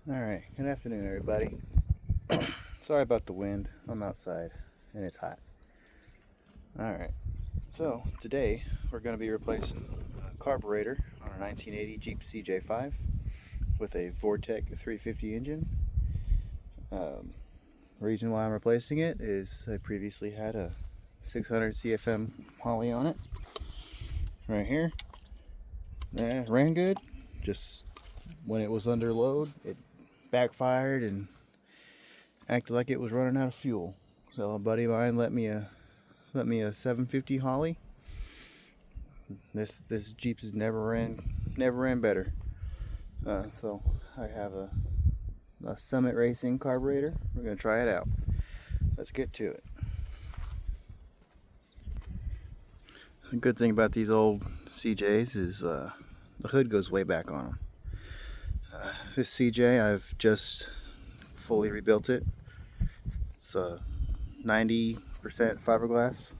Alright, good afternoon everybody. Sorry about the wind. I'm outside and it's hot. Alright, so today we're going to be replacing a carburetor on a 1980 Jeep CJ5 with a Vortec 350 engine. The reason why I'm replacing it is I previously had a 600 CFM Holley on it. Right here. It ran good. Just when it was under load, it backfired and acted like it was running out of fuel. So a buddy of mine let me a 750 Holley. This Jeep has never ran better. So I have a Summit Racing carburetor. We're gonna try it out. Let's get to it. The good thing about these old CJs is the hood goes way back on them. This CJ, I've just fully rebuilt it. It's 90% fiberglass.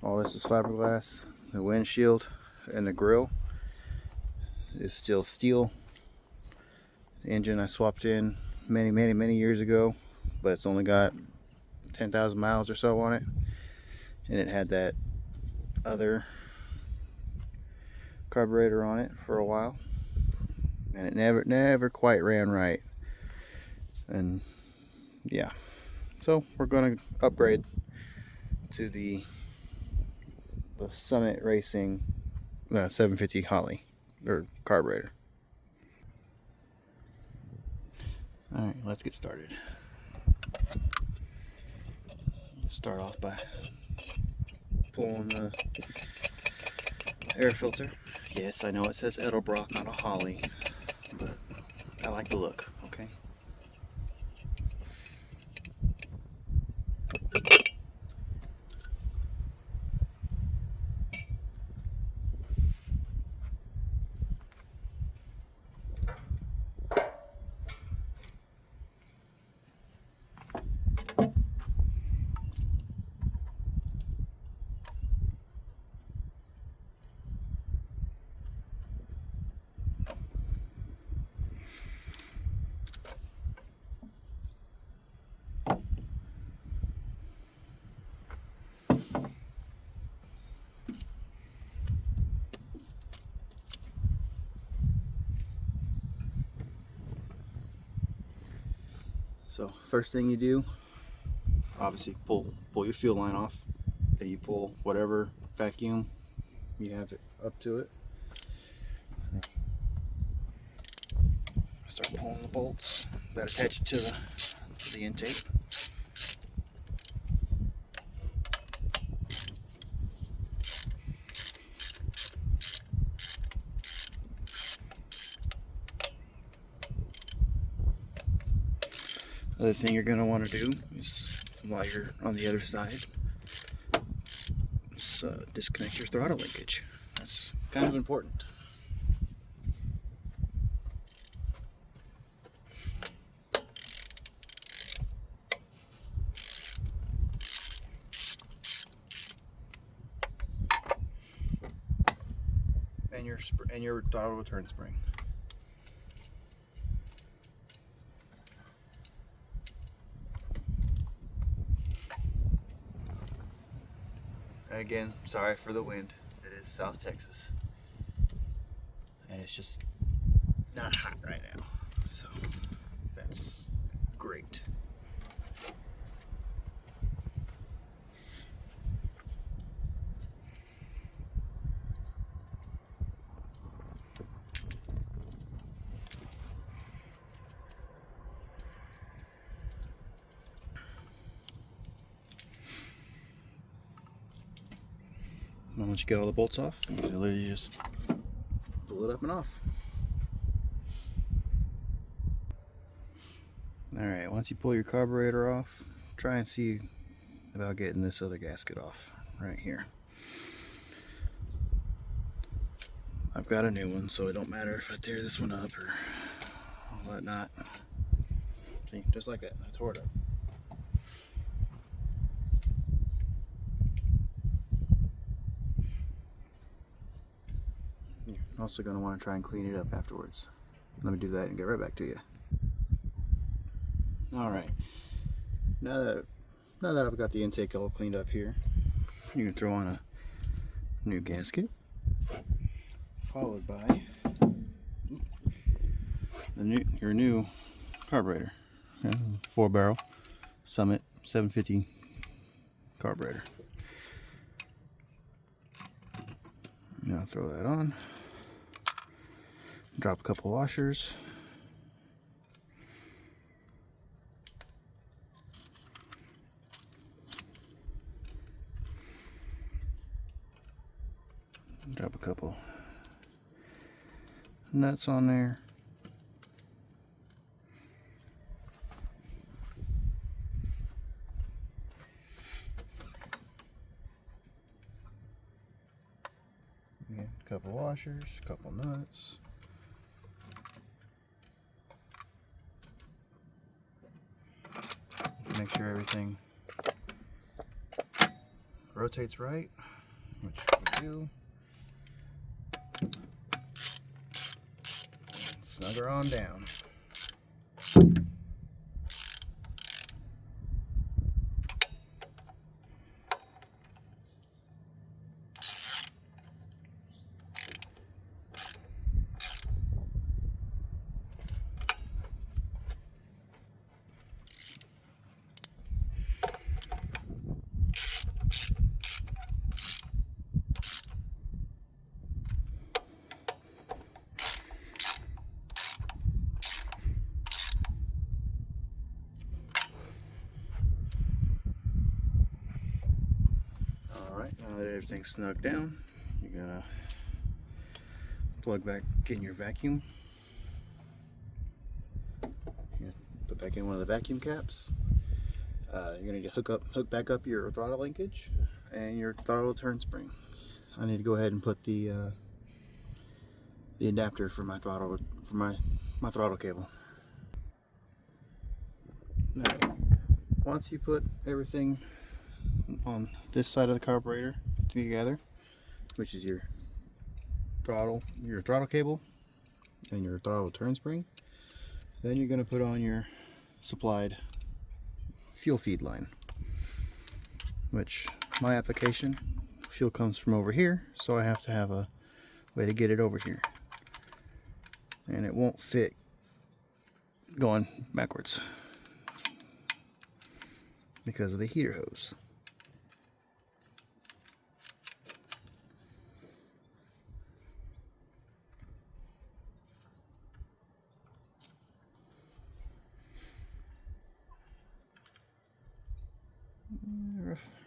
All this is fiberglass. The windshield and the grill is still steel. The engine I swapped in many years ago, but it's only got 10,000 miles or so on it, and it had that other carburetor on it for a while, and it never quite ran right. And yeah, so we're going to upgrade to the Summit Racing 750 Holley or carburetor. All right, let's get started. Start off by pulling the air filter. Yes, I know it says Edelbrock on a Holley, but I like the look, okay? So first thing you do, obviously pull your fuel line off. Then you pull whatever vacuum you have it up to it. Start pulling the bolts that attach it to the intake. Other thing you're going to want to do is, while you're on the other side, is disconnect your throttle linkage. That's kind of important. And your throttle return spring. Again, sorry for the wind. It is South Texas, and it's just not hot right now, so that's great. And once you get all the bolts off, you can literally just pull it up and off. Alright, once you pull your carburetor off, try and see about getting this other gasket off right here. I've got a new one, so it don't matter if I tear this one up or whatnot. See, just like that, I tore it up. You're also going to want to try and clean it up afterwards. Let me do that and get right back to you. All right. Now that I've got the intake all cleaned up here, you can throw on a new gasket, followed by your new carburetor, 4-barrel Summit 750 carburetor. Now throw that on. Drop a couple washers. Drop a couple nuts on there. Again, a couple washers, a couple nuts. Make sure everything rotates right, which we do. Snug her on down. Now that everything's snugged down, you're gonna plug back in your vacuum. Put back in one of the vacuum caps. You're gonna need to hook back up your throttle linkage and your throttle turn spring. I need to go ahead and put the adapter for my throttle cable. Now, once you put everything on this side of the carburetor together, which is your throttle cable and your throttle turn spring, then you're going to put on your supplied fuel feed line, which my application fuel comes from over here, so I have to have a way to get it over here, and it won't fit going backwards because of the heater hose.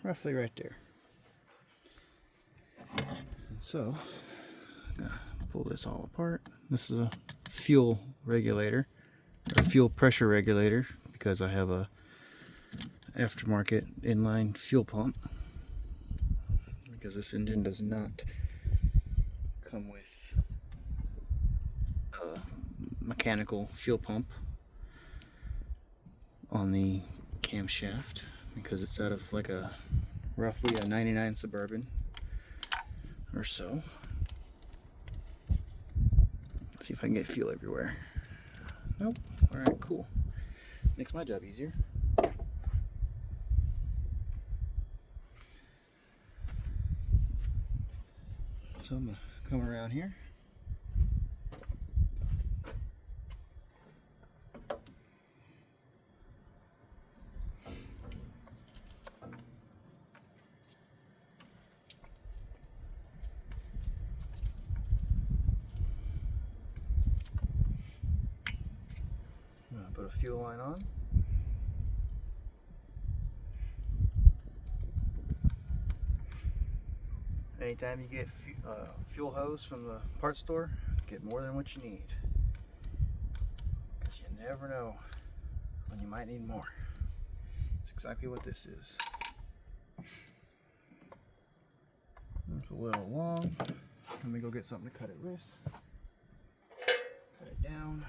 Roughly right there. And so, I'm gonna pull this all apart. This is a fuel regulator, or fuel pressure regulator, because I have a aftermarket inline fuel pump, because this engine does not come with a mechanical fuel pump on the camshaft, because it's out of like roughly a 99 Suburban or so. Let's see if I can get fuel everywhere. Nope. Alright, cool. Makes my job easier. So I'm gonna come around here. Put a fuel line on. Anytime you get fuel hose from the parts store, get more than what you need, because you never know when you might need more. That's exactly what this is. It's a little long. Let me go get something to cut it with. Cut it down.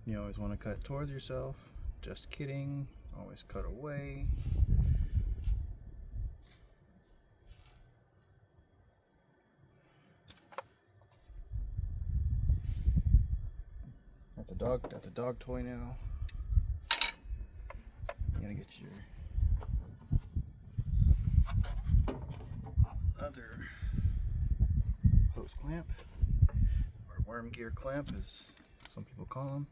You always want to cut towards yourself. Just kidding. Always cut away. That's a dog toy now. You're gonna get your other hose clamp, or worm gear clamp as some people call them.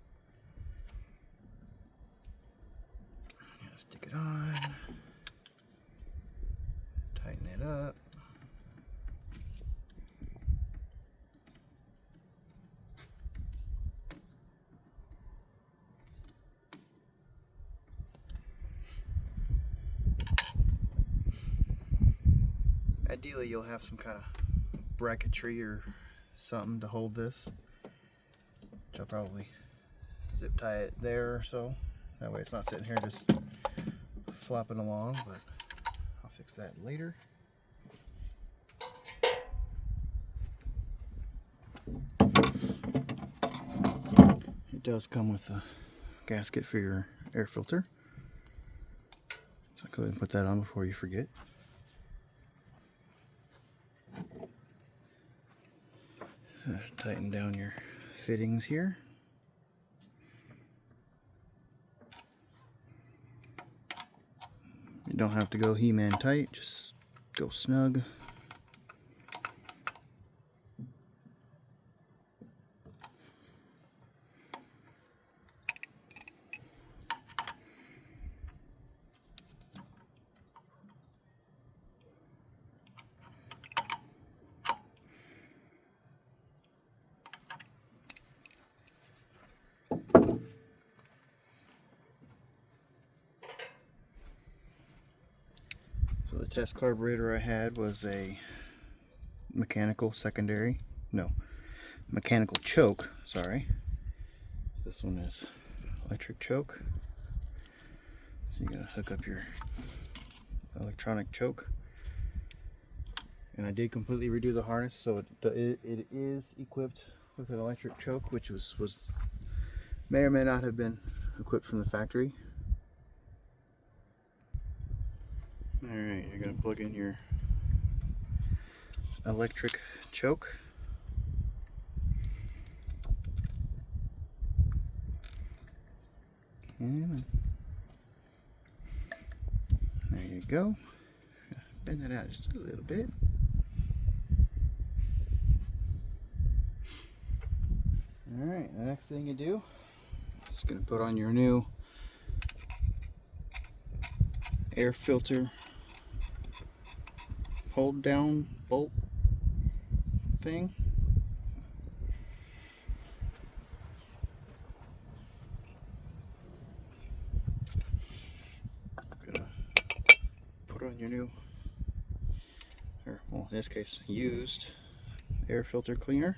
Stick it on, tighten it up. Ideally, you'll have some kind of bracketry or something to hold this, which I'll probably zip tie it there or so. That way it's not sitting here just flopping along, but I'll fix that later. It does come with a gasket for your air filter, so go ahead and put that on before you forget. Tighten down your fittings here. You don't have to go He-Man tight, just go snug. So the test carburetor I had was a mechanical choke, sorry. This one is electric choke. So you gotta hook up your electronic choke. And I did completely redo the harness, so it is equipped with an electric choke, which may or may not have been equipped from the factory. Alright, you're going to plug in your electric choke. And there you go. Bend that out just a little bit. Alright, the next thing you do is going to put on your new air filter hold down bolt thing. Gonna put on your new, or well, in this case, used air filter cleaner.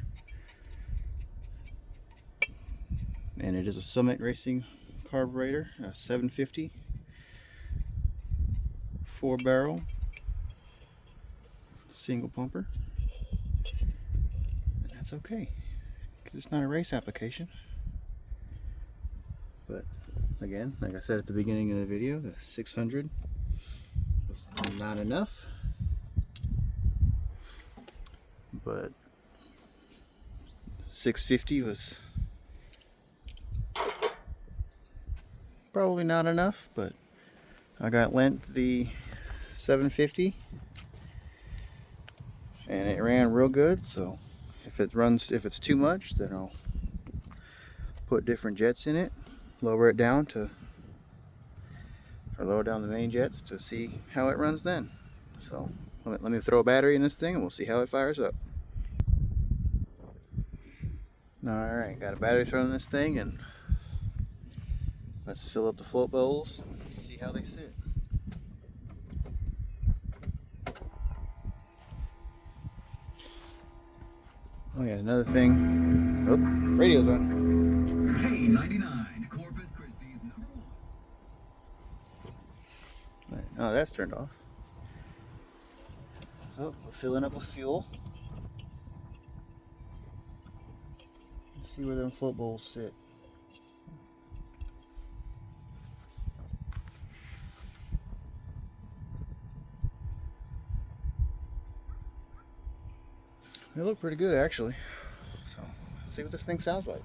And it is a Summit Racing carburetor, a 750 4-barrel single pumper, and that's okay because it's not a race application. But again, like I said at the beginning of the video, the 600 was not enough, but 650 was probably not enough. But I got lent the 750 and it ran real good, so if it's too much, then I'll put different jets in it, lower down the main jets to see how it runs then. So let me throw a battery in this thing and we'll see how it fires up. Alright, got a battery thrown in this thing, and let's fill up the float bowls and see how they sit. Oh yeah, another thing. Oh, radio's on. K99, Corpus Christi's #1. Right, oh, that's turned off. Oh, we're filling up with fuel. Let's see where them float bowls sit. They look pretty good actually. So let's see what this thing sounds like.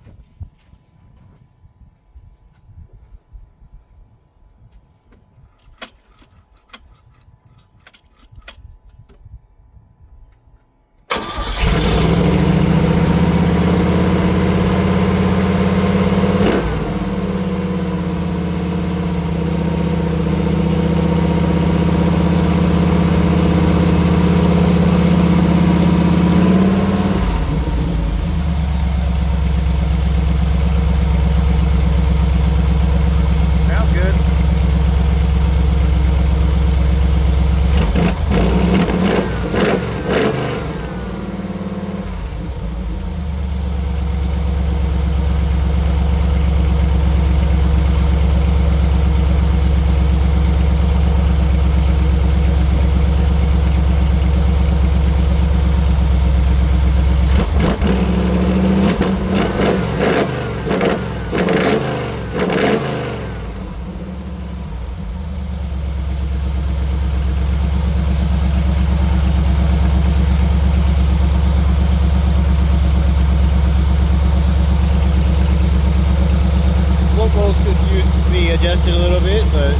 Locals could use to be adjusted a little bit, but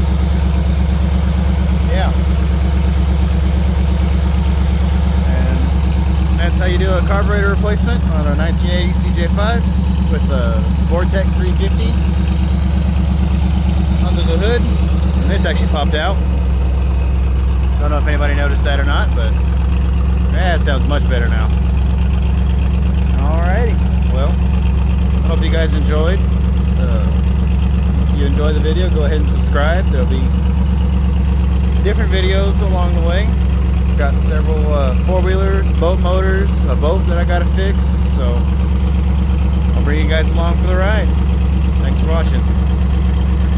yeah. And that's how you do a carburetor replacement on a 1980 CJ5 with the Vortec 350 under the hood. And this actually popped out. Don't know if anybody noticed that or not, but yeah, it sounds much better now. Alrighty, well, I hope you guys enjoyed. If you enjoy the video, go ahead and subscribe. There'll be different videos along the way. Got several four-wheelers, boat motors, a boat that I gotta fix, so I'll bring you guys along for the ride. Thanks for watching.